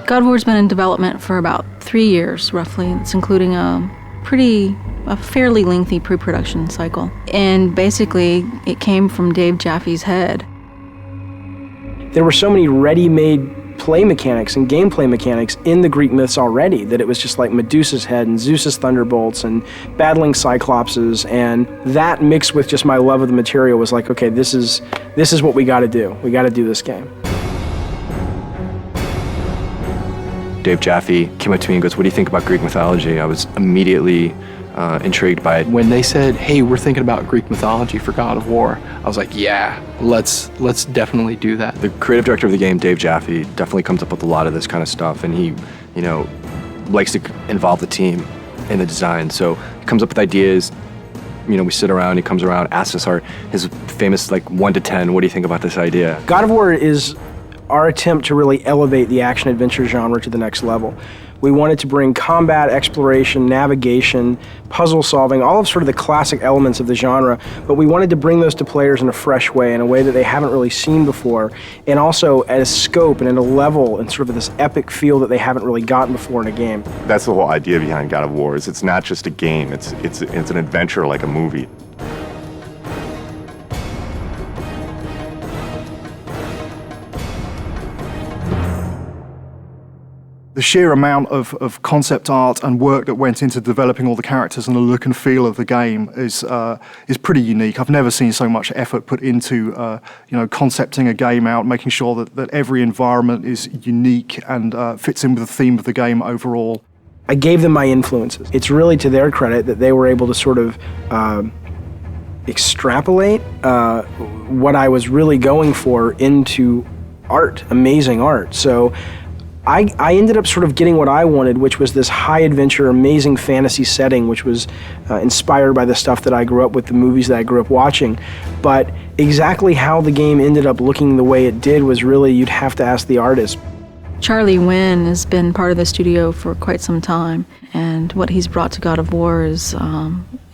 God of War's been in development for about 3 years, roughly. It's including a fairly lengthy pre-production cycle. And basically, it came from Dave Jaffe's head. There were so many ready-made play mechanics and gameplay mechanics in the Greek myths already that it was just like Medusa's head and Zeus's thunderbolts and battling Cyclopses, and that mixed with just my love of the material was like, okay, this is what we got to do. We got to do this game. Dave Jaffe came up to me and goes, "What do you think about Greek mythology?" I was immediately intrigued by it. When they said, "Hey, we're thinking about Greek mythology for God of War," I was like, "Yeah, let's definitely do that." The creative director of the game, Dave Jaffe, definitely comes up with a lot of this kind of stuff, and he, likes to involve the team in the design. So he comes up with ideas. We sit around. He comes around, asks us his famous 1 to 10. What do you think about this idea? God of War is our attempt to really elevate the action-adventure genre to the next level. We wanted to bring combat, exploration, navigation, puzzle solving, all of sort of the classic elements of the genre, but we wanted to bring those to players in a fresh way, in a way that they haven't really seen before, and also at a scope and at a level and sort of this epic feel that they haven't really gotten before in a game. That's the whole idea behind God of War, is it's not just a game, it's an adventure like a movie. The sheer amount of concept art and work that went into developing all the characters and the look and feel of the game is pretty unique. I've never seen so much effort put into concepting a game out, making sure that every environment is unique and fits in with the theme of the game overall. I gave them my influences. It's really to their credit that they were able to sort of extrapolate what I was really going for into art, amazing art. So I ended up sort of getting what I wanted, which was this high adventure, amazing fantasy setting, which was inspired by the stuff that I grew up with, the movies that I grew up watching. But exactly how the game ended up looking the way it did was really, you'd have to ask the artist. Charlie Wynn has been part of the studio for quite some time, and what he's brought to God of War is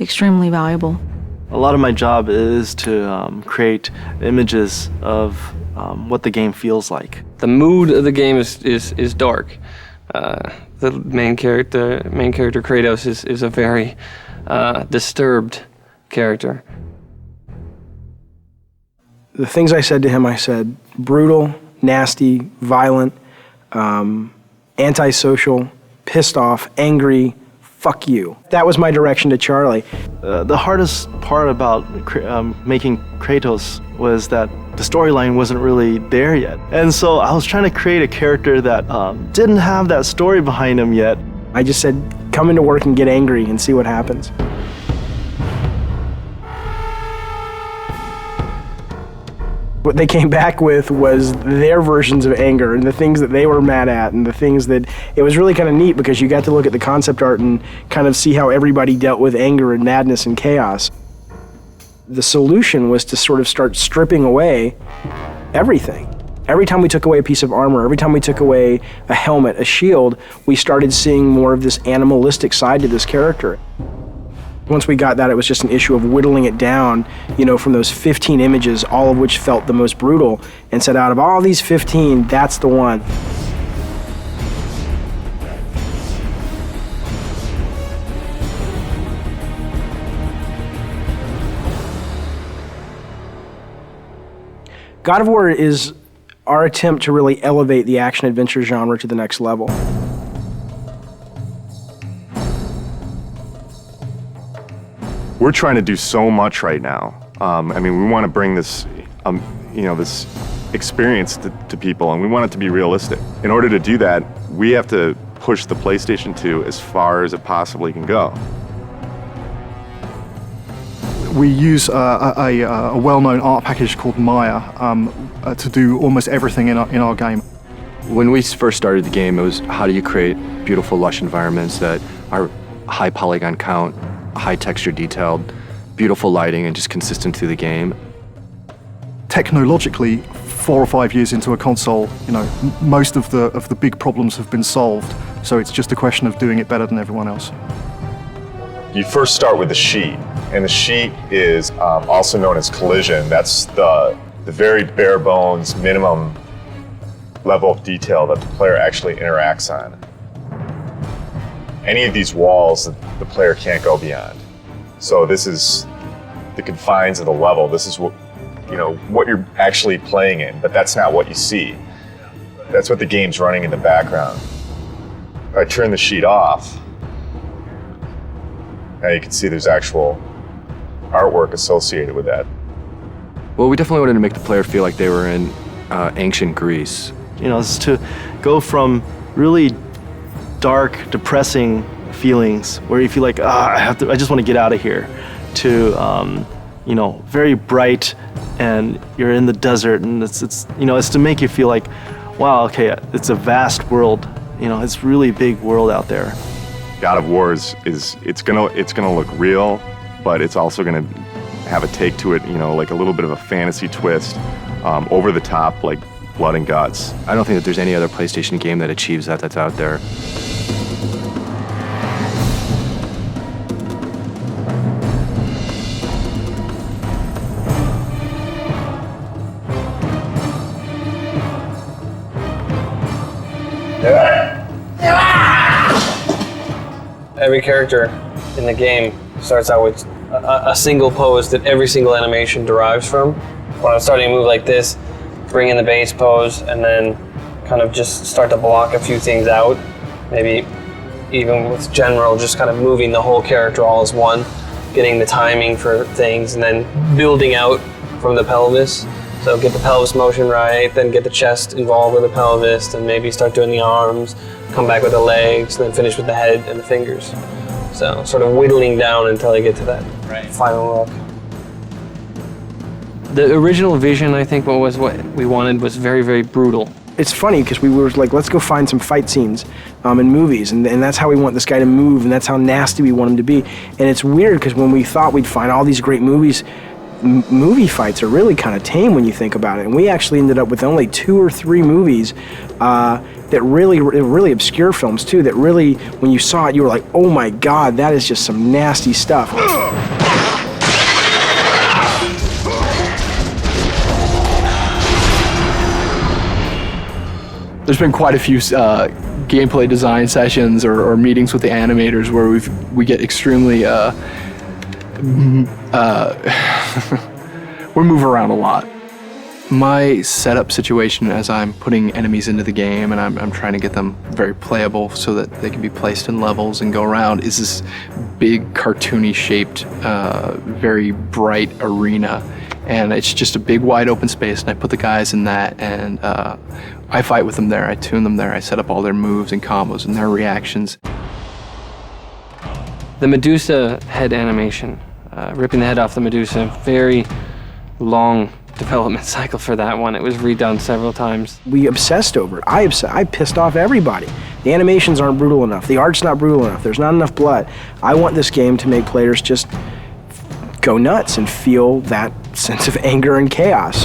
extremely valuable. A lot of my job is to create images of what the game feels like. The mood of the game is dark. The main character Kratos is a very disturbed character. The things I said to him, I said brutal, nasty, violent, antisocial, pissed off, angry, fuck you. That was my direction to Charlie. The hardest part about making Kratos was that the storyline wasn't really there yet. And so I was trying to create a character that didn't have that story behind him yet. I just said, come into work and get angry and see what happens. What they came back with was their versions of anger and the things that they were mad at and the things that, it was really kind of neat because you got to look at the concept art and kind of see how everybody dealt with anger and madness and chaos. The solution was to sort of start stripping away everything. Every time we took away a piece of armor, every time we took away a helmet, a shield, we started seeing more of this animalistic side to this character. Once we got that, it was just an issue of whittling it down, from those 15 images, all of which felt the most brutal, and said out of all these 15, that's the one. God of War is our attempt to really elevate the action-adventure genre to the next level. We're trying to do so much right now. We want to bring this, this experience to people, and we want it to be realistic. In order to do that, we have to push the PlayStation 2 as far as it possibly can go. We use a well-known art package called Maya to do almost everything in our game. When we first started the game, it was how do you create beautiful, lush environments that are high polygon count, high texture detailed, beautiful lighting, and just consistent through the game. Technologically, 4 or 5 years into a console, most of the big problems have been solved. So it's just a question of doing it better than everyone else. You first start with the sheet, and the sheet is also known as collision. That's the very bare bones minimum level of detail that the player actually interacts on. Any of these walls that the player can't go beyond. So this is the confines of the level. This is what, what you're actually playing in, but that's not what you see. That's what the game's running in the background. If I turn the sheet off, now you can see there's actual artwork associated with that. Well, we definitely wanted to make the player feel like they were in ancient Greece. It's to go from really dark, depressing feelings where you feel like, I just want to get out of here, to very bright, and you're in the desert, and it's to make you feel like, wow, okay, it's a vast world. It's really big world out there. God of War is it's gonna look real, but it's also gonna have a take to it, like a little bit of a fantasy twist, over the top, like blood and guts. I don't think that there's any other PlayStation game that achieves that that's out there. Every character in the game starts out with a single pose that every single animation derives from. When I'm starting to move like this, bring in the base pose, and then kind of just start to block a few things out. Maybe even with general, just kind of moving the whole character all as one, getting the timing for things, and then building out from the pelvis. So get the pelvis motion right, then get the chest involved with the pelvis, and maybe start doing the arms, come back with the legs, and then finish with the head and the fingers. So sort of whittling down until I get to that final look. The original vision, I think, what we wanted was very, very brutal. It's funny because we were like, let's go find some fight scenes in movies, and that's how we want this guy to move, and that's how nasty we want him to be. And it's weird because when we thought we'd find all these great movies, movie fights are really kind of tame when you think about it. And we actually ended up with only 2 or 3 movies that really obscure films too, that really, when you saw it, you were like, oh my God, that is just some nasty stuff. There's been quite a few gameplay design sessions or meetings with the animators where we get extremely we move around a lot. My setup situation as I'm putting enemies into the game and I'm trying to get them very playable so that they can be placed in levels and go around is this big cartoony shaped, very bright arena. And it's just a big wide open space, and I put the guys in that, and I fight with them there, I tune them there, I set up all their moves and combos and their reactions. The Medusa head animation, ripping the head off the Medusa, very long development cycle for that one. It was redone several times. We obsessed over it. I pissed off everybody. The animations aren't brutal enough. The art's not brutal enough. There's not enough blood. I want this game to make players just go nuts and feel that sense of anger and chaos.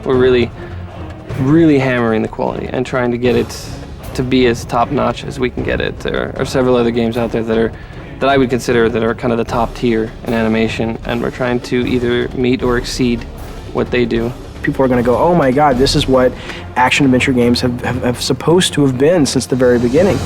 We're really, really hammering the quality and trying to get it to be as top-notch as we can get it. There are several other games out there that I would consider that are kind of the top tier in animation, and we're trying to either meet or exceed what they do. People are going to go, oh my God, this is what action-adventure games have supposed to have been since the very beginning.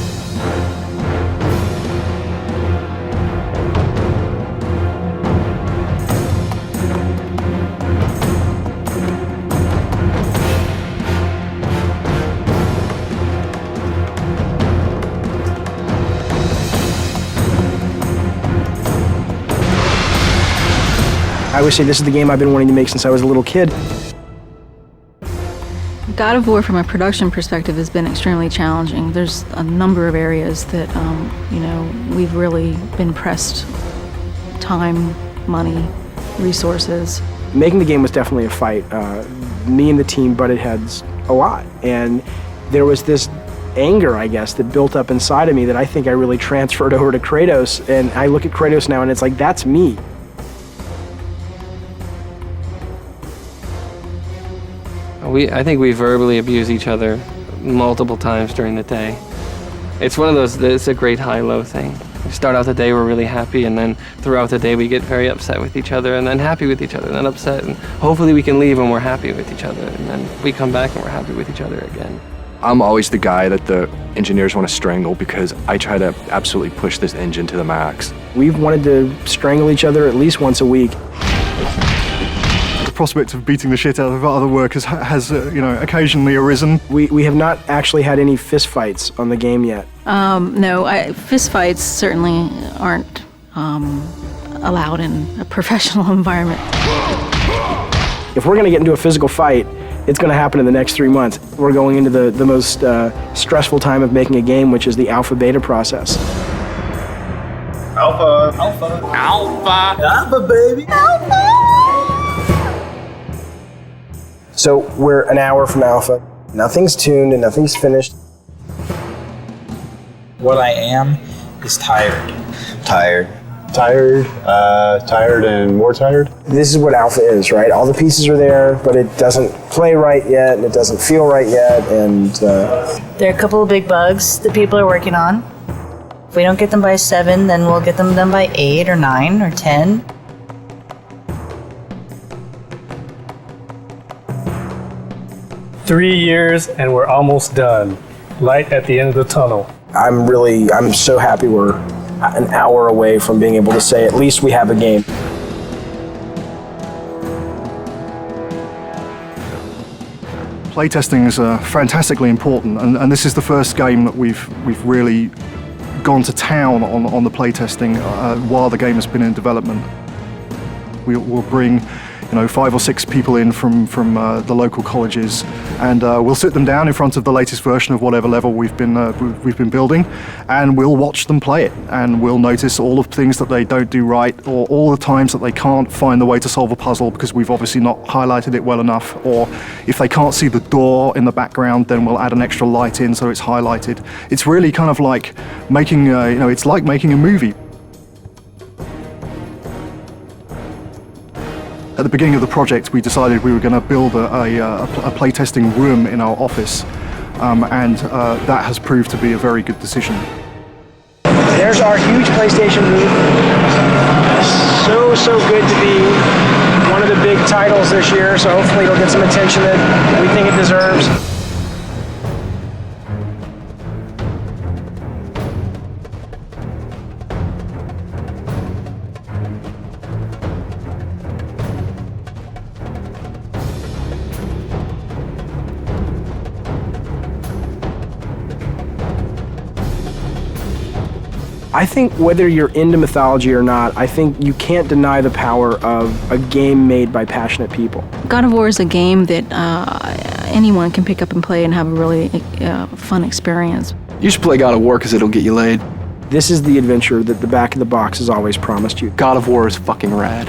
I always say this is the game I've been wanting to make since I was a little kid. God of War, from a production perspective, has been extremely challenging. There's a number of areas that, we've really been pressed time, money, resources. Making the game was definitely a fight. Me and the team butted heads a lot, and there was this anger, I guess, that built up inside of me that I think I really transferred over to Kratos, and I look at Kratos now and it's like, that's me. I think we verbally abuse each other multiple times during the day. It's one of those, it's a great high-low thing. We start out the day, we're really happy, and then throughout the day we get very upset with each other, and then happy with each other, and then upset, and hopefully we can leave when we're happy with each other, and then we come back and we're happy with each other again. I'm always the guy that the engineers want to strangle because I try to absolutely push this engine to the max. We've wanted to strangle each other at least once a week. The prospect of beating the shit out of other workers has occasionally arisen. We have not actually had any fist fights on the game yet. No, fist fights certainly aren't allowed in a professional environment. If we're going to get into a physical fight, it's going to happen in the next 3 months. We're going into the most stressful time of making a game, which is the alpha-beta process. Alpha. Alpha. Alpha. Alpha, baby. Alpha. So we're an hour from alpha. Nothing's tuned and nothing's finished. What I am is tired. Tired. Tired and more tired. This is what alpha is, right? All the pieces are there, but it doesn't play right yet, and it doesn't feel right yet, and... There are a couple of big bugs that people are working on. If we don't get them by 7, then we'll get them done by 8 or 9 or 10. Three years and we're almost done. Light at the end of the tunnel. I'm so happy we're an hour away from being able to say at least we have a game. Playtesting is fantastically important, and this is the first game that we've really gone to town on the playtesting while the game has been in development. We'll bring 5 or 6 people in from the local colleges, and we'll sit them down in front of the latest version of whatever level we've been building, and we'll watch them play it, and we'll notice all of the things that they don't do right, or all the times that they can't find the way to solve a puzzle because we've obviously not highlighted it well enough, or if they can't see the door in the background, then we'll add an extra light in so it's highlighted. It's really kind of like making it's like making a movie. At the beginning of the project, we decided we were going to build a playtesting room in our office, and that has proved to be a very good decision. There's our huge PlayStation booth. So good to be one of the big titles this year, so hopefully it'll get some attention that we think it deserves. I think whether you're into mythology or not, I think you can't deny the power of a game made by passionate people. God of War is a game that anyone can pick up and play and have a really fun experience. You should play God of War because it'll get you laid. This is the adventure that the back of the box has always promised you. God of War is fucking rad.